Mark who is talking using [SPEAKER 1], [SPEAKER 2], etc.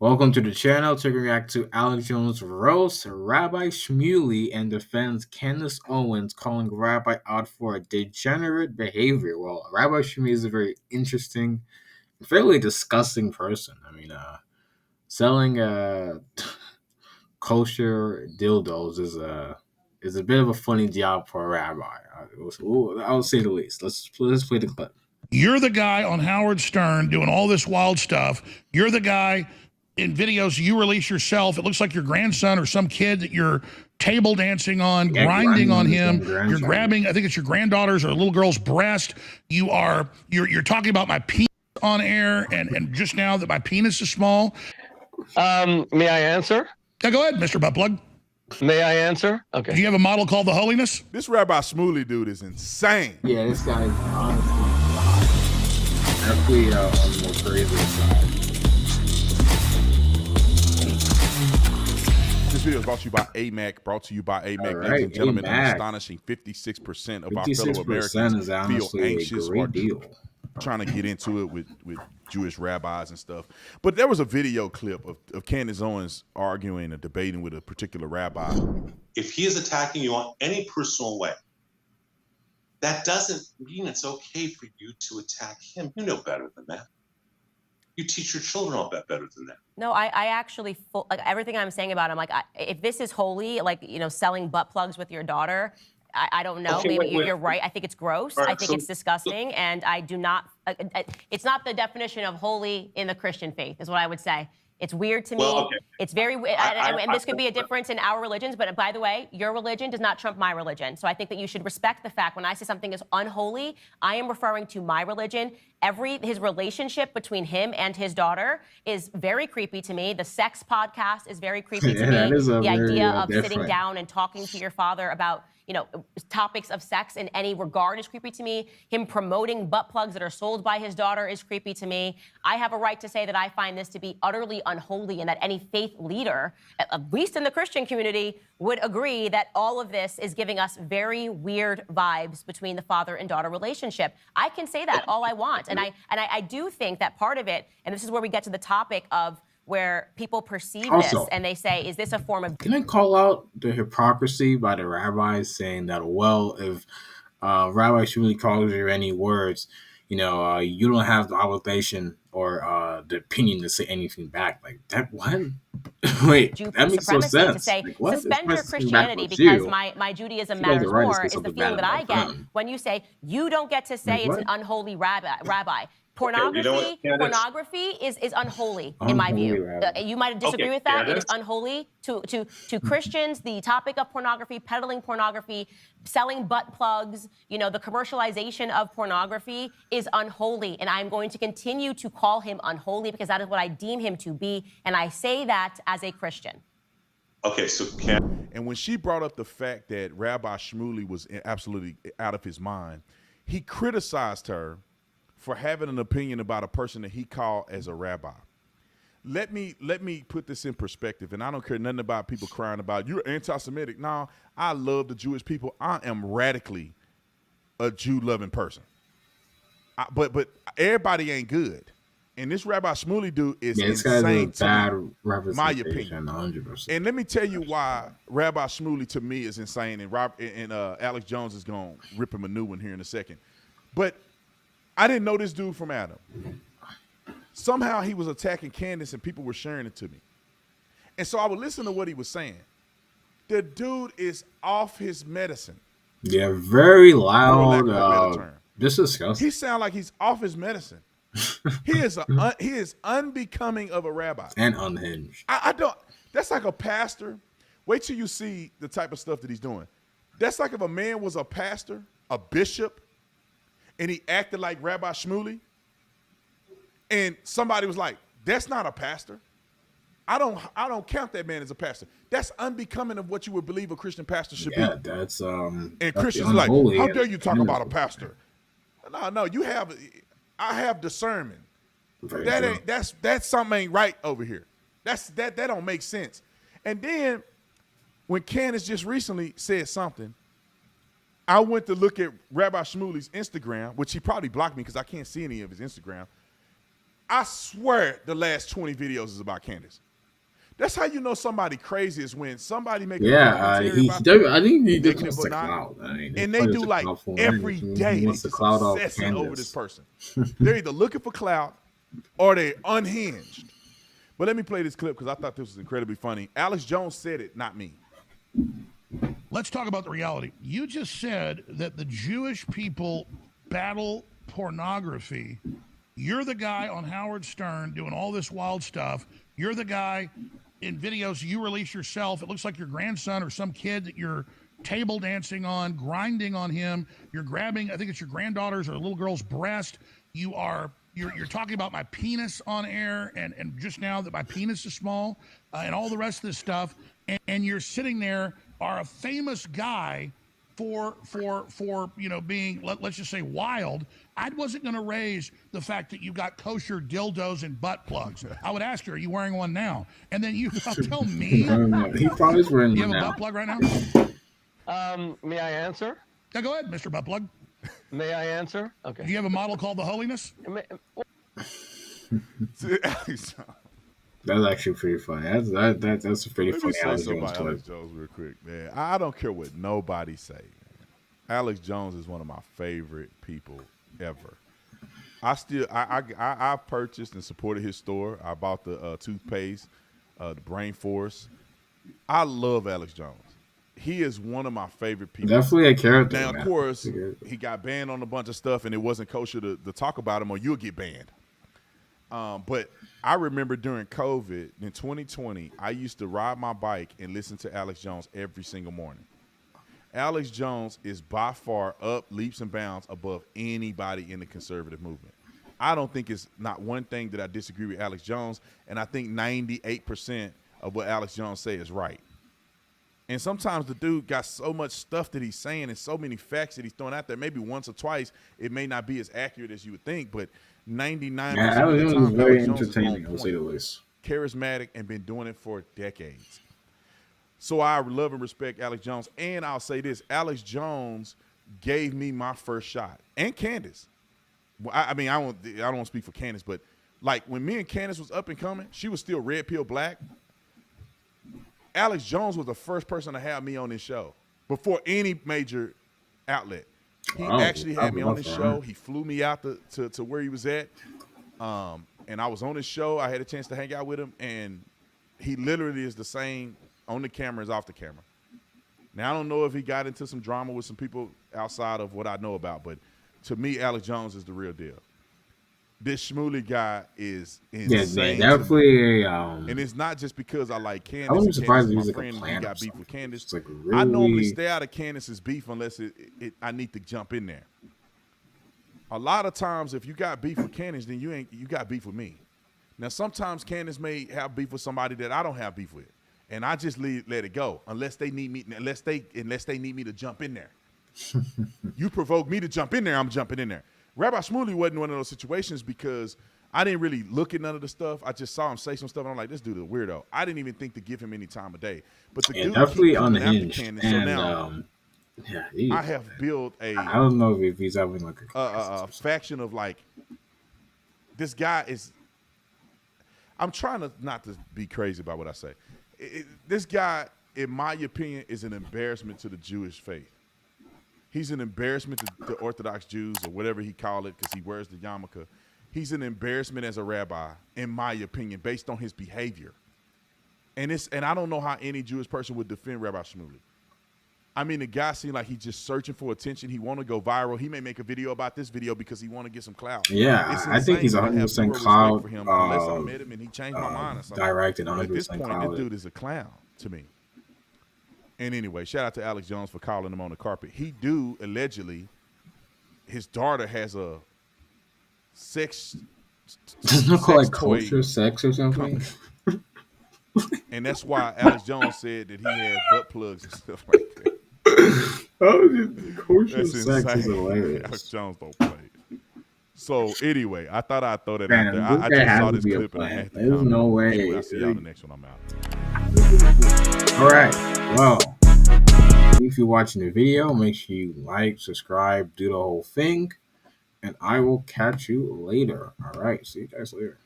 [SPEAKER 1] Welcome to the channel. To react to Alex Jones roast Rabbi Shmuley and defends Candace Owens, calling Rabbi out for degenerate behavior. Well, Rabbi Shmuley is a very interesting, fairly disgusting person. Selling kosher dildos is a bit of a funny job for a rabbi. I would say the least. Let's play the clip.
[SPEAKER 2] You're the guy on Howard Stern doing all this wild stuff. You're the guy in videos you release yourself. It looks like your grandson or some kid that you're table dancing on,
[SPEAKER 1] Yeah,
[SPEAKER 2] grinding on him. You're
[SPEAKER 1] grandchild.
[SPEAKER 2] grabbing, I think it's your granddaughter's or a little girl's breast. You're talking about my penis on air and just now that my penis is small.
[SPEAKER 3] May I answer?
[SPEAKER 2] Yeah, go ahead, Mr. Buttplug.
[SPEAKER 3] May I answer? Okay.
[SPEAKER 2] Do you have a model called the Holiness?
[SPEAKER 4] This Rabbi Shmuley dude is insane.
[SPEAKER 1] Yeah, this guy is honestly definitely on the more crazy side.
[SPEAKER 4] This video is brought to you by AMAC. Brought to you by AMAC.
[SPEAKER 1] Right,
[SPEAKER 4] Ladies and gentlemen, an
[SPEAKER 1] AMAC.
[SPEAKER 4] astonishing 56% of our
[SPEAKER 1] 56%
[SPEAKER 4] fellow Americans
[SPEAKER 1] is honestly
[SPEAKER 4] feel anxious
[SPEAKER 1] a great
[SPEAKER 4] or
[SPEAKER 1] deal.
[SPEAKER 4] trying to get into it with Jewish rabbis and stuff. But there was a video clip of Candace Owens arguing or debating with a particular rabbi.
[SPEAKER 5] If he is attacking you on any personal way, that doesn't mean it's okay for you to attack him. You know better than that. You teach your children all that better than that.
[SPEAKER 6] No, I actually, like everything I'm saying about him, like if this is holy, like, selling butt plugs with your daughter, I don't know.
[SPEAKER 5] Okay,
[SPEAKER 6] Maybe
[SPEAKER 5] wait.
[SPEAKER 6] you're right. I think it's gross.
[SPEAKER 5] All right,
[SPEAKER 6] I think
[SPEAKER 5] so-
[SPEAKER 6] it's disgusting. And I do not, it's not the definition of holy in the Christian faith is what I would say. It's weird to me.
[SPEAKER 5] Well, okay.
[SPEAKER 6] It's very, and this could be a difference in our religions, but by the way, your religion does not trump my religion. So I think that you should respect the fact when I say something is unholy, I am referring to my religion. His relationship between him and his daughter is very creepy to me. The sex podcast is very creepy to
[SPEAKER 1] that
[SPEAKER 6] me.
[SPEAKER 1] is a
[SPEAKER 6] The
[SPEAKER 1] very,
[SPEAKER 6] idea of sitting
[SPEAKER 1] different.
[SPEAKER 6] down and talking to your father about, topics of sex in any regard is creepy to me. Him promoting butt plugs that are sold by his daughter is creepy to me. I have a right to say that I find this to be utterly unholy and that any faith leader, at least in the Christian community, would agree that all of this is giving us very weird vibes between the father and daughter relationship. I can say that all I want. And I do think that part of it, and this is where we get to the topic of where people perceive
[SPEAKER 1] Also,
[SPEAKER 6] this and they say, is this a form of...
[SPEAKER 1] Can I call out the hypocrisy by the rabbis saying that, well, if Rabbi Shmuley calls you any words, you don't have the obligation or the opinion to say anything back? Like that? What? Wait,
[SPEAKER 6] Jew
[SPEAKER 1] that makes no
[SPEAKER 6] supremacy
[SPEAKER 1] sense.
[SPEAKER 6] to say,
[SPEAKER 1] Like, what?
[SPEAKER 6] suspend your
[SPEAKER 1] It's supposed to be
[SPEAKER 6] Christianity
[SPEAKER 1] back with
[SPEAKER 6] because
[SPEAKER 1] you.
[SPEAKER 6] my Judaism
[SPEAKER 1] You guys
[SPEAKER 6] matters
[SPEAKER 1] are right, it's
[SPEAKER 6] more
[SPEAKER 1] supposed
[SPEAKER 6] is the
[SPEAKER 1] to be
[SPEAKER 6] feeling that I
[SPEAKER 1] bad
[SPEAKER 6] get
[SPEAKER 1] about them.
[SPEAKER 6] when you say, you don't get to say
[SPEAKER 1] Like
[SPEAKER 6] it's
[SPEAKER 1] what?
[SPEAKER 6] an unholy rabbi.
[SPEAKER 5] you know what, Candace?
[SPEAKER 6] Pornography is unholy in my
[SPEAKER 1] Unholy
[SPEAKER 6] view.
[SPEAKER 1] rabbi.
[SPEAKER 6] You might disagree
[SPEAKER 5] Okay,
[SPEAKER 6] with that. It is
[SPEAKER 5] Candace?
[SPEAKER 6] unholy to Christians. The topic of pornography, peddling pornography, selling butt plugs, the commercialization of pornography is unholy. And I'm going to continue to call him unholy because that is what I deem him to be. And I say that as a Christian.
[SPEAKER 5] Okay, so
[SPEAKER 4] And when she brought up the fact that Rabbi Shmuley was absolutely out of his mind, he criticized her for having an opinion about a person that he called as a rabbi. Let me put this in perspective, and I don't care nothing about people crying about you're anti-Semitic. No, I love the Jewish people. I am radically a Jew-loving person. But everybody ain't good. And this Rabbi Shmuley dude is
[SPEAKER 1] This guy's a
[SPEAKER 4] insane to
[SPEAKER 1] bad
[SPEAKER 4] me,
[SPEAKER 1] representation,
[SPEAKER 4] my opinion.
[SPEAKER 1] 100%.
[SPEAKER 4] And let me tell you why Rabbi Shmuley to me is insane, and Alex Jones is going to rip him a new one here in a second. But I didn't know this dude from Adam. Somehow he was attacking Candace and people were sharing it to me. And so I would listen to what he was saying. The dude is off his medicine.
[SPEAKER 1] Yeah, very
[SPEAKER 4] For lack
[SPEAKER 1] loud.
[SPEAKER 4] of a better term.
[SPEAKER 1] This is disgusting.
[SPEAKER 4] He sounds like he's off his medicine. He is unbecoming of a rabbi.
[SPEAKER 1] And unhinged.
[SPEAKER 4] I don't. That's like a pastor. Wait till you see the type of stuff that he's doing. That's like if a man was a pastor, a bishop, and he acted like Rabbi Shmuley, and somebody was like, "That's not a pastor. I don't count that man as a pastor. That's unbecoming of what you would believe a Christian pastor should be."
[SPEAKER 1] That's
[SPEAKER 4] And
[SPEAKER 1] that's
[SPEAKER 4] Christians are like,
[SPEAKER 1] unholy
[SPEAKER 4] "How
[SPEAKER 1] and
[SPEAKER 4] dare you talk about a
[SPEAKER 1] sinful.
[SPEAKER 4] pastor?" No, I have discernment.
[SPEAKER 1] Very
[SPEAKER 4] That
[SPEAKER 1] true.
[SPEAKER 4] ain't that's something ain't right over here. That don't make sense. And then when Candace just recently said something, I went to look at Rabbi Shmuley's Instagram, which he probably blocked me because I can't see any of his Instagram. I swear the last 20 videos is about Candace. That's how you know somebody crazy is when somebody make a documentary about them,
[SPEAKER 1] I think he just
[SPEAKER 4] negative
[SPEAKER 1] wants
[SPEAKER 4] or
[SPEAKER 1] the
[SPEAKER 4] not,
[SPEAKER 1] cloud. I mean,
[SPEAKER 4] and they do like every day.
[SPEAKER 1] He
[SPEAKER 4] They
[SPEAKER 1] wants the
[SPEAKER 4] just
[SPEAKER 1] cloud off
[SPEAKER 4] obsessing over this
[SPEAKER 1] Candace.
[SPEAKER 4] person. They're either looking for clout or they're unhinged. But let me play this clip because I thought this was incredibly funny. Alex Jones said it, not me.
[SPEAKER 2] Let's talk about the reality. You just said that the Jewish people battle pornography. You're the guy on Howard Stern doing all this wild stuff. You're the guy in videos you release yourself. It looks like your grandson or some kid that you're table dancing on, grinding on him. You're grabbing, I think it's your granddaughter's or a little girl's breast. You're talking about my penis on air, and just now that my penis is small, and all the rest of this stuff, and you're sitting there, are a famous guy for being, let's just say, wild. I wasn't going to raise the fact that you got kosher dildos and butt plugs. I would ask you, are you wearing one now? And then you tell me.
[SPEAKER 1] I don't know. He probably is wearing
[SPEAKER 2] Do you
[SPEAKER 1] one
[SPEAKER 2] have a
[SPEAKER 1] now.
[SPEAKER 2] butt plug right now?
[SPEAKER 3] May I answer?
[SPEAKER 2] Yeah, go ahead, Mr. Butt Plug.
[SPEAKER 3] May I answer? Okay.
[SPEAKER 2] Do you have a model called the Holiness?
[SPEAKER 1] That's actually pretty funny. That's a pretty
[SPEAKER 4] Let me
[SPEAKER 1] funny
[SPEAKER 4] say
[SPEAKER 1] Alex
[SPEAKER 4] something
[SPEAKER 1] Jones
[SPEAKER 4] about
[SPEAKER 1] clip.
[SPEAKER 4] Alex Jones real quick, man. I don't care what nobody say, man. Alex Jones is one of my favorite people ever. I purchased and supported his store. I bought the toothpaste, the Brain Force. I love Alex Jones. He is one of my favorite people.
[SPEAKER 1] Definitely a character.
[SPEAKER 4] Now,
[SPEAKER 1] man.
[SPEAKER 4] of course, he got banned on a bunch of stuff, and it wasn't kosher to talk about him, or you'll get banned. But I remember during COVID in 2020, I used to ride my bike and listen to Alex Jones every single morning. Alex Jones is by far up leaps and bounds above anybody in the conservative movement. I don't think it's not one thing that I disagree with Alex Jones, and I think 98% of what Alex Jones say is right. And sometimes the dude got so much stuff that he's saying and so many facts that he's throwing out there. Maybe once or twice it may not be as accurate as you would think, but 99% of the time,
[SPEAKER 1] very
[SPEAKER 4] Alex Jones is on
[SPEAKER 1] entertaining, I'll say the
[SPEAKER 4] point,
[SPEAKER 1] least.
[SPEAKER 4] charismatic, and been doing it for decades. So I love and respect Alex Jones. And I'll say this, Alex Jones gave me my first shot. And Candace. Well, I don't want to speak for Candace, but like when me and Candace was up and coming, she was still red pill black. Alex Jones was the first person to have me on this show before any major outlet. He actually had me on this show. He flew me out to where he was at. And I was on his show. I had a chance to hang out with him. And he literally is the same on the camera as off the camera. Now, I don't know if he got into some drama with some people outside of what I know about, but to me, Alex Jones is the real deal. This Shmuley guy is insane.
[SPEAKER 1] Yeah, definitely
[SPEAKER 4] and it's not just because I like Candace.
[SPEAKER 1] I wasn't surprised
[SPEAKER 4] Candace
[SPEAKER 1] he
[SPEAKER 4] is
[SPEAKER 1] was
[SPEAKER 4] my
[SPEAKER 1] like a
[SPEAKER 4] friend. He
[SPEAKER 1] plan
[SPEAKER 4] got
[SPEAKER 1] or
[SPEAKER 4] beef with
[SPEAKER 1] something.
[SPEAKER 4] Candace.
[SPEAKER 1] It's like
[SPEAKER 4] I normally
[SPEAKER 1] really-
[SPEAKER 4] stay out of Candace's beef unless I need to jump in there. A lot of times, if you got beef with Candace, then you got beef with me. Now, sometimes Candace may have beef with somebody that I don't have beef with, and I just let it go unless they need me. Unless they need me to jump in there. You provoke me to jump in there, I'm jumping in there. Rabbi Shmuley wasn't one of those situations because I didn't really look at none of the stuff. I just saw him say some stuff, and I'm like, this dude is a weirdo. I didn't even think to give him any time of day. But the dude
[SPEAKER 1] definitely
[SPEAKER 4] keep coming after
[SPEAKER 1] unhinged.
[SPEAKER 4] Candace.
[SPEAKER 1] And
[SPEAKER 4] So now I have built
[SPEAKER 1] I don't know if he's having like
[SPEAKER 4] a faction of like, this guy is, I'm trying to not to be crazy about what I say. This guy, in my opinion, is an embarrassment to the Jewish faith. He's an embarrassment to the Orthodox Jews or whatever he called it because he wears the yarmulke. He's an embarrassment as a rabbi, in my opinion, based on his behavior. And I don't know how any Jewish person would defend Rabbi Shmuley. I mean, the guy seemed like he's just searching for attention. He want to go viral. He may make a video about this video because he want to get some clout.
[SPEAKER 1] Yeah, I think he's 100% clout.
[SPEAKER 4] For him, unless I met him and he changed my mind or something.
[SPEAKER 1] Directed 100%
[SPEAKER 4] At this point,
[SPEAKER 1] clout.
[SPEAKER 4] this dude is a clown to me. And anyway, shout out to Alex Jones for calling him on the carpet. He allegedly, his daughter has a sex
[SPEAKER 1] Doesn't it call like
[SPEAKER 4] toy
[SPEAKER 1] culture sex or something?
[SPEAKER 4] and that's why Alex Jones said that he had butt plugs and stuff like that.
[SPEAKER 1] Culture
[SPEAKER 4] That's
[SPEAKER 1] sex
[SPEAKER 4] insane.
[SPEAKER 1] is hilarious.
[SPEAKER 4] Alex Jones don't play. So anyway, I thought I'd throw that
[SPEAKER 1] Man,
[SPEAKER 4] out there.
[SPEAKER 1] this
[SPEAKER 4] I
[SPEAKER 1] guy
[SPEAKER 4] just
[SPEAKER 1] has
[SPEAKER 4] saw
[SPEAKER 1] to
[SPEAKER 4] this
[SPEAKER 1] be a
[SPEAKER 4] clip and I
[SPEAKER 1] plan.
[SPEAKER 4] had to
[SPEAKER 1] There's
[SPEAKER 4] comment
[SPEAKER 1] no
[SPEAKER 4] on it.
[SPEAKER 1] way.
[SPEAKER 4] Anyway, I'll see y'all the next one I'm out.
[SPEAKER 1] All right. Well, if you're watching the video, make sure you like, subscribe, do the whole thing. and I will catch you later. All right. See you guys later.